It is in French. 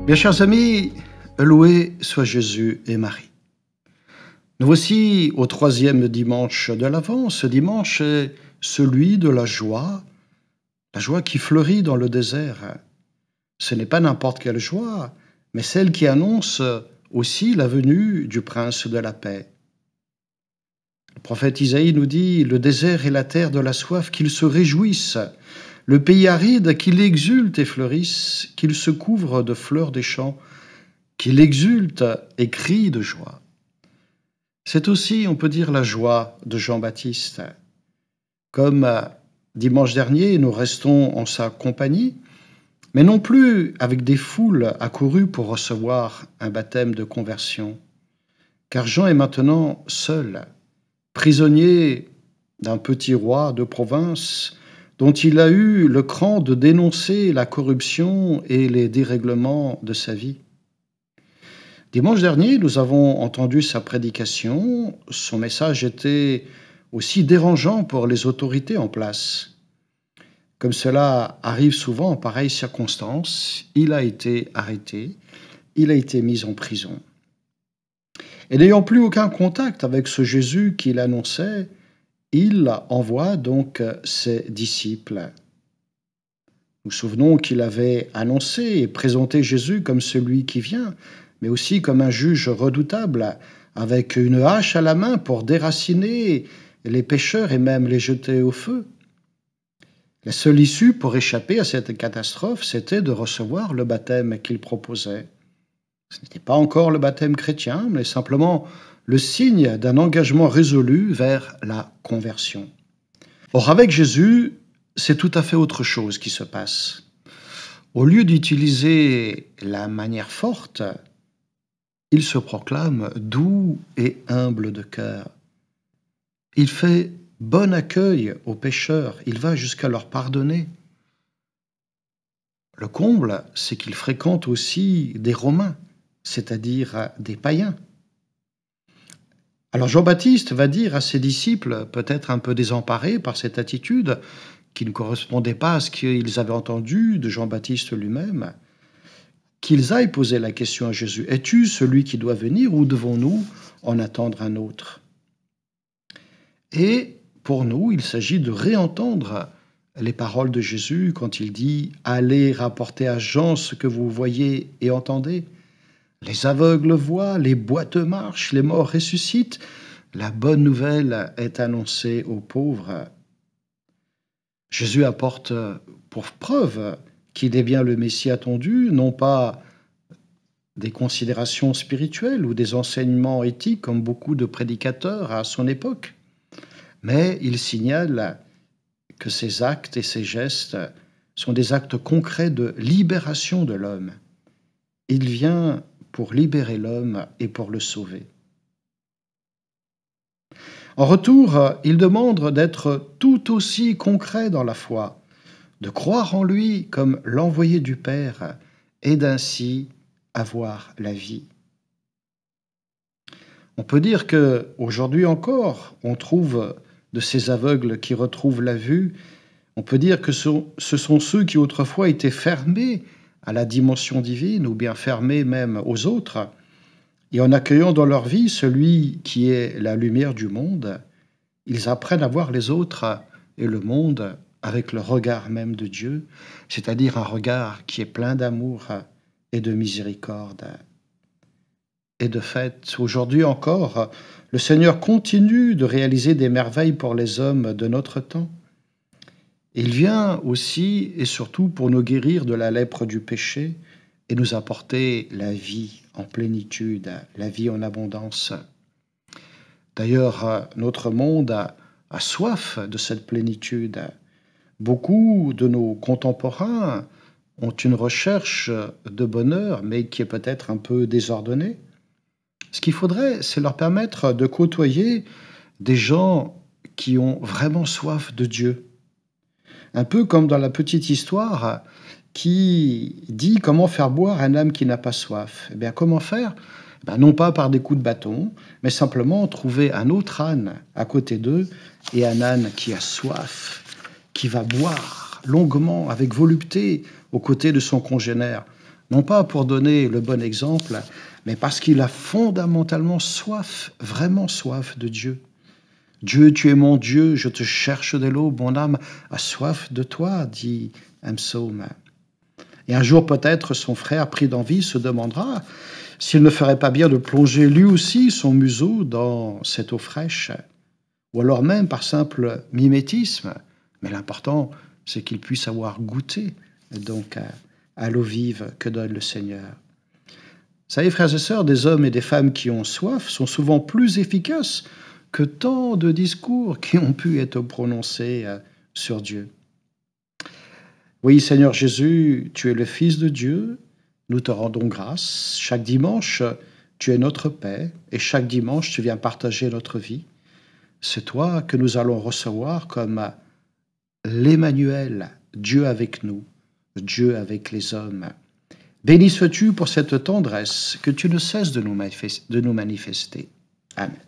Bien chers amis, loué soit Jésus et Marie. Nous voici au 3e dimanche de l'Avent. Ce dimanche est celui de la joie qui fleurit dans le désert. Ce n'est pas n'importe quelle joie, mais celle qui annonce aussi la venue du Prince de la paix. Le prophète Isaïe nous dit « Le désert et la terre de la soif, qu'ils se réjouissent. Le pays aride, qu'il exulte et fleurisse, qu'il se couvre de fleurs des champs, qu'il exulte et crie de joie. » C'est aussi, on peut dire, la joie de Jean-Baptiste. Comme dimanche dernier, nous restons en sa compagnie, mais non plus avec des foules accourues pour recevoir un baptême de conversion, car Jean est maintenant seul, prisonnier d'un petit roi de province dont il a eu le cran de dénoncer la corruption et les dérèglements de sa vie. Dimanche dernier, nous avons entendu sa prédication. Son message était aussi dérangeant pour les autorités en place. Comme cela arrive souvent en pareilles circonstances, il a été arrêté, il a été mis en prison. Et n'ayant plus aucun contact avec ce Jésus qu'il annonçait, il envoie donc ses disciples. Nous nous souvenons qu'il avait annoncé et présenté Jésus comme celui qui vient, mais aussi comme un juge redoutable, avec une hache à la main pour déraciner les pécheurs et même les jeter au feu. La seule issue pour échapper à cette catastrophe, c'était de recevoir le baptême qu'il proposait. Ce n'était pas encore le baptême chrétien, mais simplement le signe d'un engagement résolu vers la conversion. Or, avec Jésus, c'est tout à fait autre chose qui se passe. Au lieu d'utiliser la manière forte, il se proclame doux et humble de cœur. Il fait bon accueil aux pécheurs, il va jusqu'à leur pardonner. Le comble, c'est qu'il fréquente aussi des Romains, c'est-à-dire des païens. Alors Jean-Baptiste va dire à ses disciples, peut-être un peu désemparés par cette attitude, qui ne correspondait pas à ce qu'ils avaient entendu de Jean-Baptiste lui-même, qu'ils aillent poser la question à Jésus. « Es-tu celui qui doit venir ou devons-nous en attendre un autre ?» Et pour nous, il s'agit de réentendre les paroles de Jésus quand il dit « Allez rapporter à Jean ce que vous voyez et entendez. Les aveugles voient, les boiteux marchent, les morts ressuscitent. La bonne nouvelle est annoncée aux pauvres. » Jésus apporte pour preuve qu'il est bien le Messie attendu, non pas des considérations spirituelles ou des enseignements éthiques comme beaucoup de prédicateurs à son époque, mais il signale que ses actes et ses gestes sont des actes concrets de libération de l'homme. Il vient pour libérer l'homme et pour le sauver. En retour, il demande d'être tout aussi concret dans la foi, de croire en lui comme l'envoyé du Père et d'ainsi avoir la vie. On peut dire qu'aujourd'hui encore, on trouve de ces aveugles qui retrouvent la vue. On peut dire que ce sont ceux qui autrefois étaient fermés à la dimension divine ou bien fermés même aux autres. Et en accueillant dans leur vie celui qui est la lumière du monde, ils apprennent à voir les autres et le monde avec le regard même de Dieu, c'est-à-dire un regard qui est plein d'amour et de miséricorde. Et de fait, aujourd'hui encore, le Seigneur continue de réaliser des merveilles pour les hommes de notre temps. Il vient aussi et surtout pour nous guérir de la lèpre du péché et nous apporter la vie en plénitude, la vie en abondance. D'ailleurs, notre monde a soif de cette plénitude. Beaucoup de nos contemporains ont une recherche de bonheur, mais qui est peut-être un peu désordonnée. Ce qu'il faudrait, c'est leur permettre de côtoyer des gens qui ont vraiment soif de Dieu. Un peu comme dans la petite histoire qui dit comment faire boire un âne qui n'a pas soif. Eh bien, comment faire ? Non pas par des coups de bâton, mais simplement trouver un autre âne à côté d'eux et un âne qui a soif, qui va boire longuement, avec volupté, aux côtés de son congénère. non pas pour donner le bon exemple, mais parce qu'il a fondamentalement soif, vraiment soif de Dieu. Dieu, tu es mon Dieu, je te cherche de l'aube, mon âme a soif de toi, dit un psaume. Et un jour peut-être son frère pris d'envie se demandera s'il ne ferait pas bien de plonger lui aussi son museau dans cette eau fraîche, ou alors même par simple mimétisme. Mais l'important, c'est qu'il puisse avoir goûté donc à l'eau vive que donne le Seigneur. Vous savez, frères et sœurs, des hommes et des femmes qui ont soif sont souvent plus efficaces que tant de discours qui ont pu être prononcés sur Dieu. Oui, Seigneur Jésus, tu es le Fils de Dieu, nous te rendons grâce. Chaque dimanche, tu es notre paix et chaque dimanche, tu viens partager notre vie. C'est toi que nous allons recevoir comme l'Emmanuel, Dieu avec nous, Dieu avec les hommes. Béni sois-tu pour cette tendresse que tu ne cesses de nous manifester. Amen.